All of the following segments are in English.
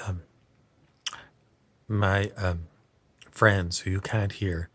Um, my friends who you can't hear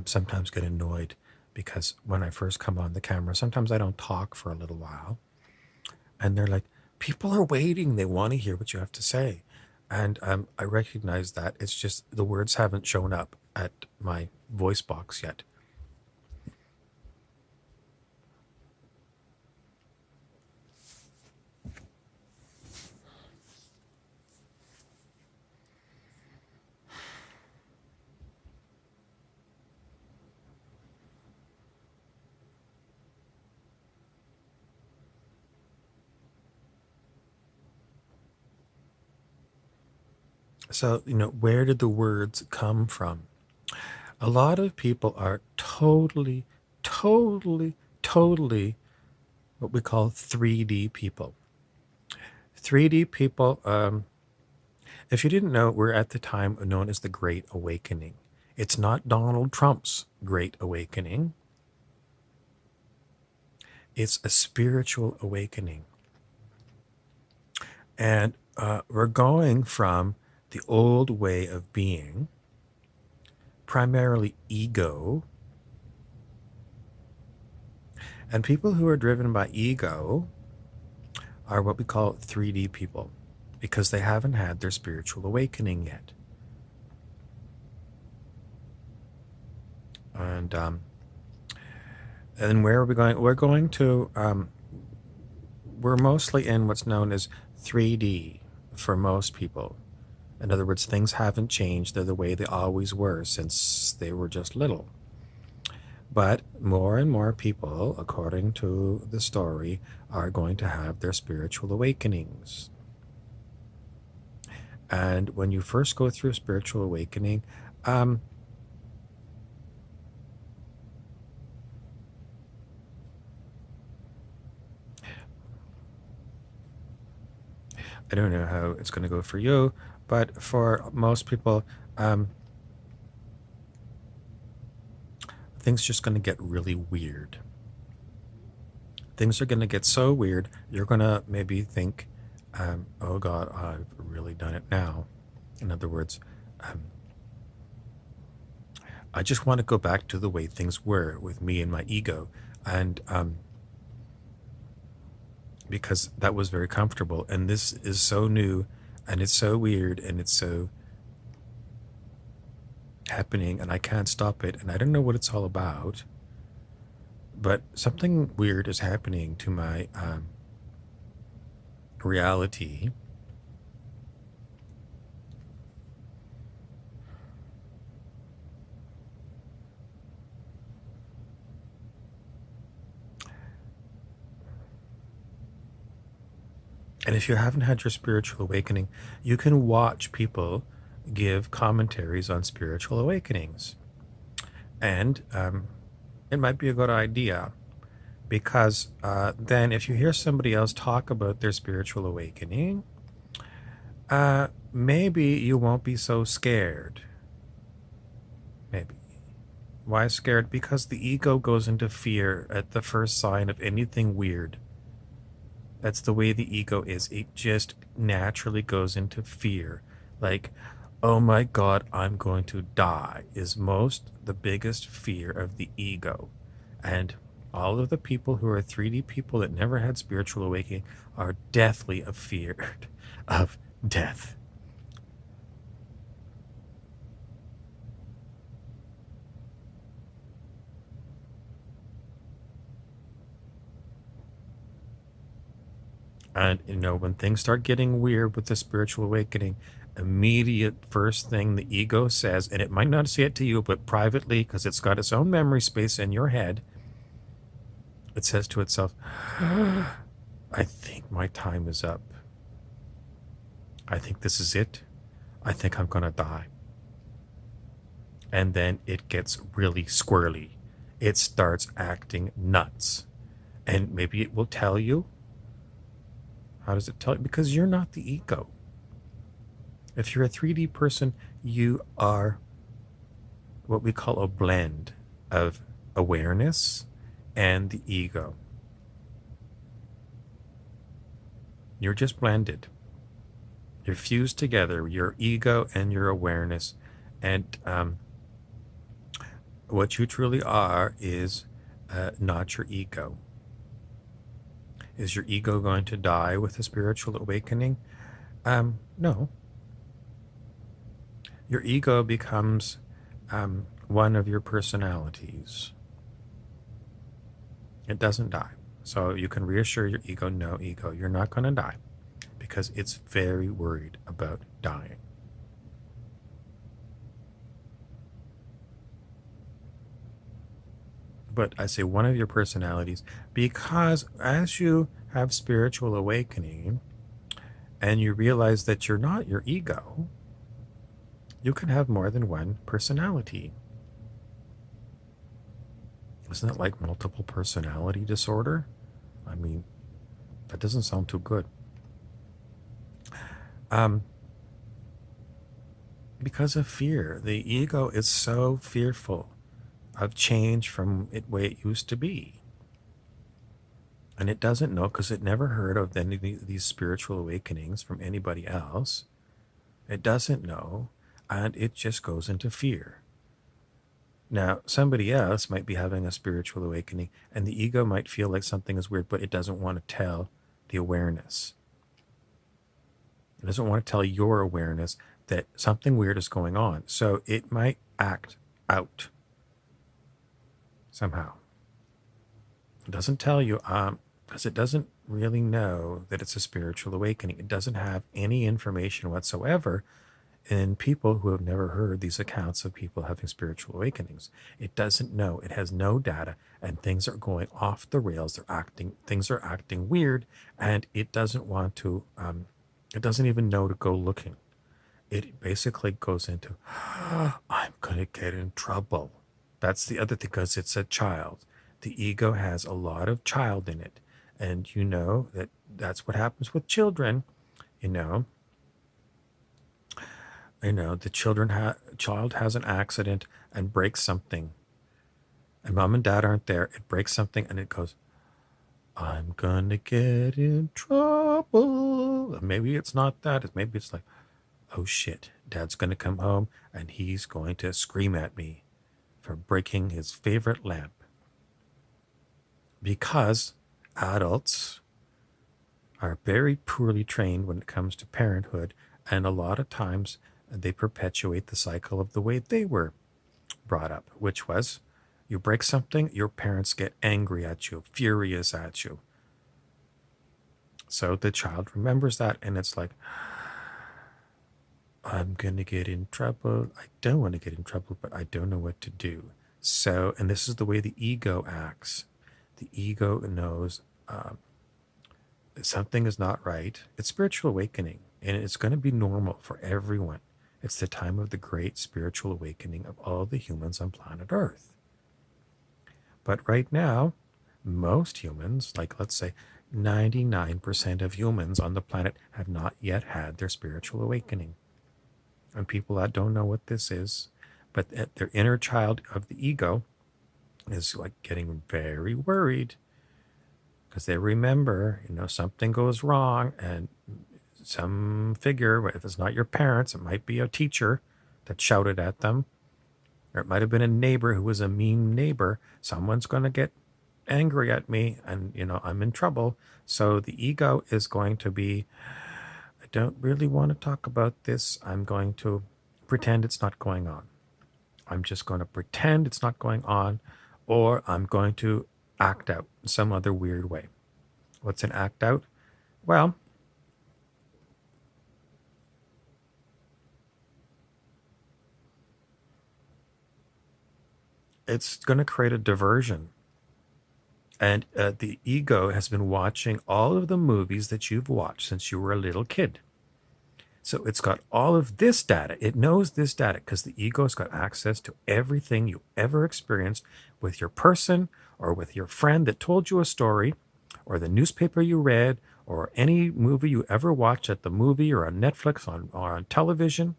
sometimes get annoyed because when I first come on the camera, sometimes I don't talk for a little while. And they're like, people are waiting. They want to hear what you have to say. And I recognize that. It's just the words haven't shown up at my voice box yet. So, where did the words come from? A lot of people are totally, totally, totally what we call 3D people. 3D people, if you didn't know, we're at the time known as the Great Awakening. It's not Donald Trump's Great Awakening, it's a spiritual awakening. And we're going from the old way of being, primarily ego, and people who are driven by ego are what we call 3D people because they haven't had their spiritual awakening yet. And where are we going? We're going to we're mostly in what's known as 3D for most people. In other words, things haven't changed. They're the way they always were since they were just little. But more and more people, according to the story, are going to have their spiritual awakenings. And when you first go through a spiritual awakening, um, I don't know how it's going to go for you, but for most people, um, things just going to get really weird. Things are going to get so weird, you're going to maybe think, oh God, I've really done it now. In other words, um, I just want to go back to the way things were with me and my ego. And because that was very comfortable. And this is so new and it's so weird and it's so happening and I can't stop it. And I don't know what it's all about, but something weird is happening to my reality. And if you haven't had your spiritual awakening, you can watch people give commentaries on spiritual awakenings. And it might be a good idea because then if you hear somebody else talk about their spiritual awakening, maybe you won't be so scared. Maybe. Why scared? Because the ego goes into fear at the first sign of anything weird. That's the way the ego is. It just naturally goes into fear. Like, oh my God, I'm going to die is the biggest fear of the ego. And all of the people who are 3D people that never had spiritual awakening are deathly afeared of death. And when things start getting weird with the spiritual awakening, immediate first thing the ego says, and it might not say it to you, but privately, because it's got its own memory space in your head, it says to itself, I think my time is up. I think this is it. I think I'm going to die. And then it gets really squirrely. It starts acting nuts. And maybe it will tell you. How does it tell you? Because you're not the ego. If you're a 3D person, you are what we call a blend of awareness and the ego. You're just blended. You're fused together, your ego and your awareness. And what you truly are is not your ego. Is your ego going to die with a spiritual awakening? No. Your ego becomes one of your personalities. It doesn't die. So you can reassure your ego, no, ego, you're not going to die, because it's very worried about dying. But I say one of your personalities, because as you have spiritual awakening and you realize that you're not your ego, you can have more than one personality. Isn't it like multiple personality disorder? I mean, that doesn't sound too good. Because of fear. The ego is so fearful of change from the way it used to be. And it doesn't know, because it never heard of any of these spiritual awakenings from anybody else. It doesn't know, and it just goes into fear. Now, somebody else might be having a spiritual awakening, and the ego might feel like something is weird, but it doesn't want to tell the awareness. It doesn't want to tell your awareness that something weird is going on. So it might act out somehow. It doesn't tell you, because it doesn't really know that it's a spiritual awakening. It doesn't have any information whatsoever in people who have never heard these accounts of people having spiritual awakenings. It doesn't know. It has no data, and things are going off the rails. Things are acting weird, and it doesn't want to. It doesn't even know to go looking. It basically goes into, I'm gonna get in trouble. That's the other thing, because it's a child. The ego has a lot of child in it, and you know that's what happens with children. You know, the child has an accident and breaks something, and mom and dad aren't there. It breaks something, and it goes, I'm gonna get in trouble. Maybe it's not that. Maybe it's like, oh shit, dad's gonna come home and he's going to scream at me for breaking his favorite lamp. Because adults are very poorly trained when it comes to parenthood, and a lot of times they perpetuate the cycle of the way they were brought up, which was, you break something, your parents get angry at you, furious at you. So the child remembers that, and it's like, I'm going to get in trouble. I don't want to get in trouble, but I don't know what to do. So, and this is the way the ego acts. The ego knows something is not right. It's spiritual awakening, and it's going to be normal for everyone. It's the time of the great spiritual awakening of all the humans on planet Earth. But right now, most humans, like let's say 99% of humans on the planet, have not yet had their spiritual awakening. And people that don't know what this is, but their inner child of the ego is like getting very worried, because they remember, something goes wrong, and some figure, if it's not your parents, it might be a teacher that shouted at them, or it might have been a neighbor who was a mean neighbor. Someone's going to get angry at me, and I'm in trouble. So the ego is going to be, I don't really want to talk about this. I'm going to pretend it's not going on. I'm just going to pretend it's not going on, or I'm going to act out in some other weird way. What's an act out? Well, it's going to create a diversion. And the ego has been watching all of the movies that you've watched since you were a little kid. So it's got all of this data. It knows this data because the ego's got access to everything you ever experienced with your person, or with your friend that told you a story, or the newspaper you read, or any movie you ever watched at the movie or on Netflix or on television.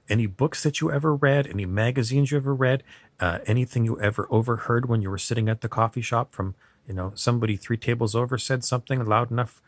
Any books that you ever read, any magazines you ever read, anything you ever overheard when you were sitting at the coffee shop from, somebody 3 tables over said something loud enough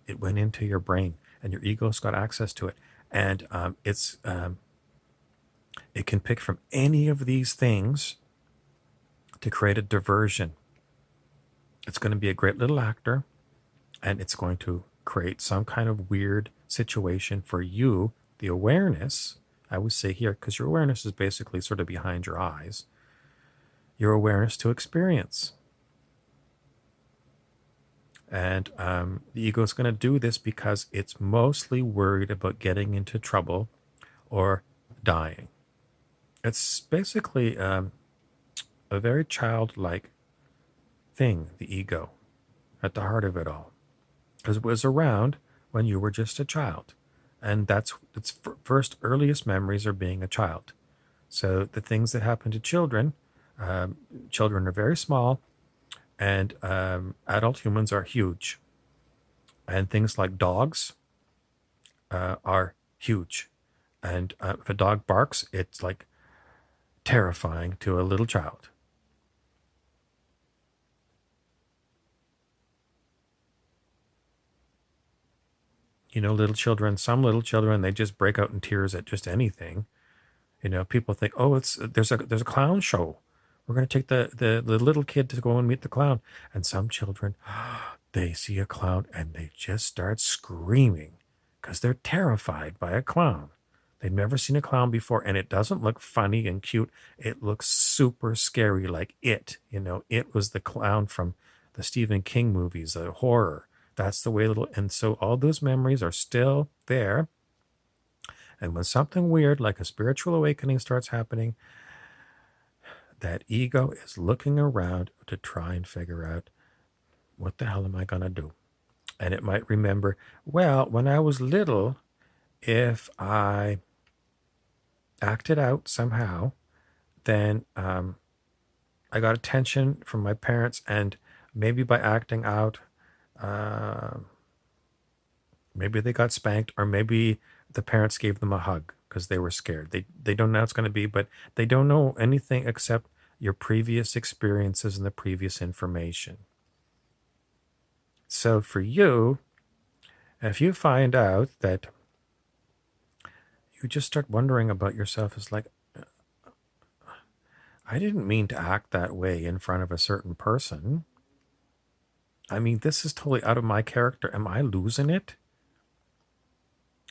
It went into your brain, and your ego's got access to it. And it can pick from any of these things to create a diversion. It's going to be a great little actor, and it's going to create some kind of weird situation for you. The awareness, I would say here, because your awareness is basically sort of behind your eyes, your awareness to experience. And the ego is going to do this because it's mostly worried about getting into trouble or dying. It's basically a very childlike thing, the ego, at the heart of it all. Because it was around when you were just a child. And that's its first earliest memories are being a child. So the things that happen to children, children are very small, and adult humans are huge. And things like dogs are huge. And if a dog barks, it's like terrifying to a little child. Little children, some little children, they just break out in tears at just anything. People think, oh, there's a clown show. We're going to take the little kid to go and meet the clown. And some children, they see a clown and they just start screaming because they're terrified by a clown. They've never seen a clown before, and it doesn't look funny and cute. It looks super scary, like It. It was the clown from the Stephen King movies, the horror. That's the way and so all those memories are still there. And when something weird like a spiritual awakening starts happening, that ego is looking around to try and figure out, what the hell am I going to do? And it might remember, well, when I was little, if I acted out somehow, then I got attention from my parents, and maybe by acting out, maybe they got spanked, or maybe the parents gave them a hug because they were scared. They don't know how it's going to be, but they don't know anything except your previous experiences and the previous information. So for you, if you find out that you just start wondering about yourself, as like, I didn't mean to act that way in front of a certain person. I mean, this is totally out of my character. Am I losing it?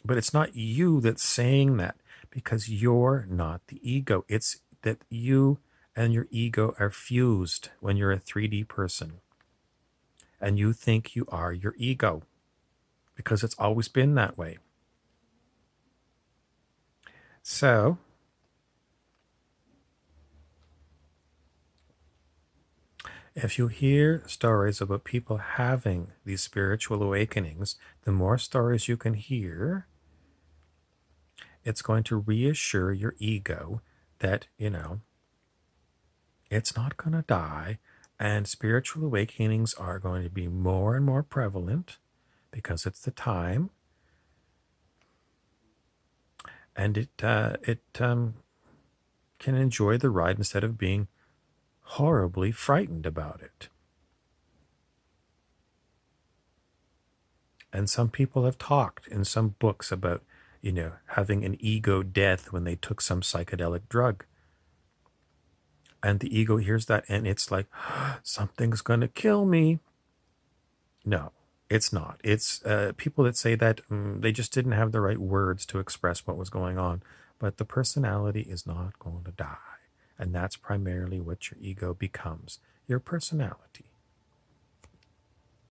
But it's not you that's saying that, because you're not the ego. It's that you and your ego are fused when you're a 3D person. And you think you are your ego because it's always been that way. So, if you hear stories about people having these spiritual awakenings, the more stories you can hear, it's going to reassure your ego that, it's not going to die, and spiritual awakenings are going to be more and more prevalent because it's the time, and it can enjoy the ride instead of being horribly frightened about it. And some people have talked in some books about, having an ego death when they took some psychedelic drug. And the ego hears that and it's like, something's going to kill me. No, it's not. It's people that say that, they just didn't have the right words to express what was going on. But the personality is not going to die. And that's primarily what your ego becomes, your personality.